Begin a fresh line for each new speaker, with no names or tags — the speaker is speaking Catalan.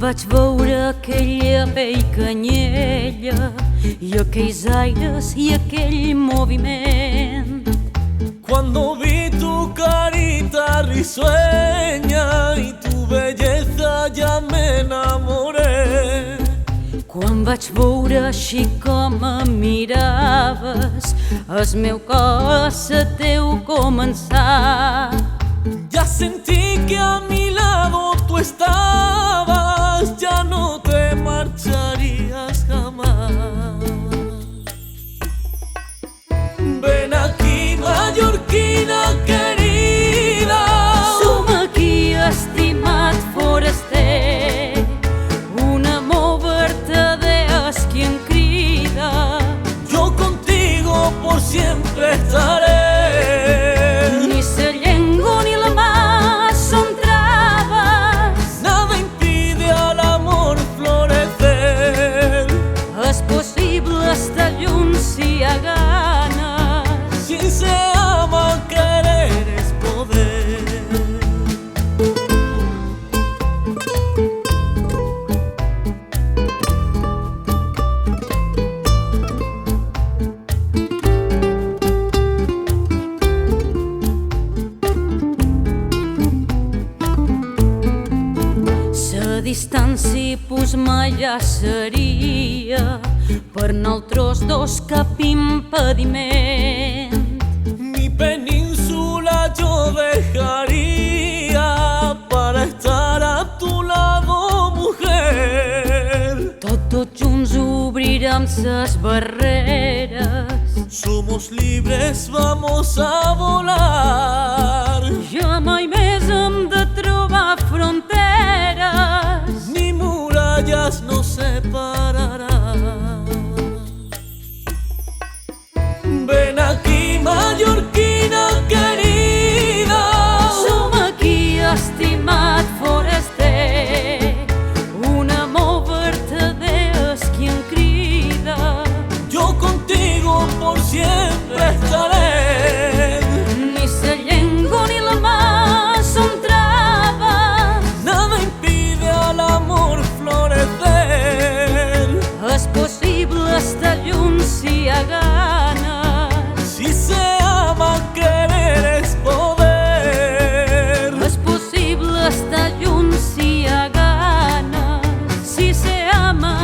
vaig veure aquella pell canyella i aquells aires i aquell moviment.
Cuando vi tu carita risueña y tu belleza ya me enamoré.
Quan vaig veure així com em miraves, el meu cos se teu començar.
Ya sentí que a mi lado tú estabas, ya no te marcharías jamás. Ven aquí, mallorquina querida.
Som aquí, estimat foraster, un amor vertader és qui em crida.
Yo contigo por siempre estaré.
Ni la llengua ni la mà són traves.
Nada impide al amor florecer.
És possible estar junts si hi ha ganes.
Si se ama, querer es poder.
La distància pues mai ja seria per nosaltres dos cap impediment.
Mi península yo dejaría para estar a tu lado, mujer.
Tots junts obrirem ses barreres.
Somos libres, vamos a volar.
Ja mai més hem de trobar fronteres.
Ni murallas nos separarán. Ven aquí, mallorquina querida.
Som aquí, estimat foraster, un amor vertader és qui em crida.
Yo contigo por siempre estaré.
Ni la llengua ni la mà són traves.
Nada impide al amor florecer.
És possible estar junts si hi ha ganes.
Si se ama, querer es poder.
És possible estar junts si hi ha ganes. Si se ama,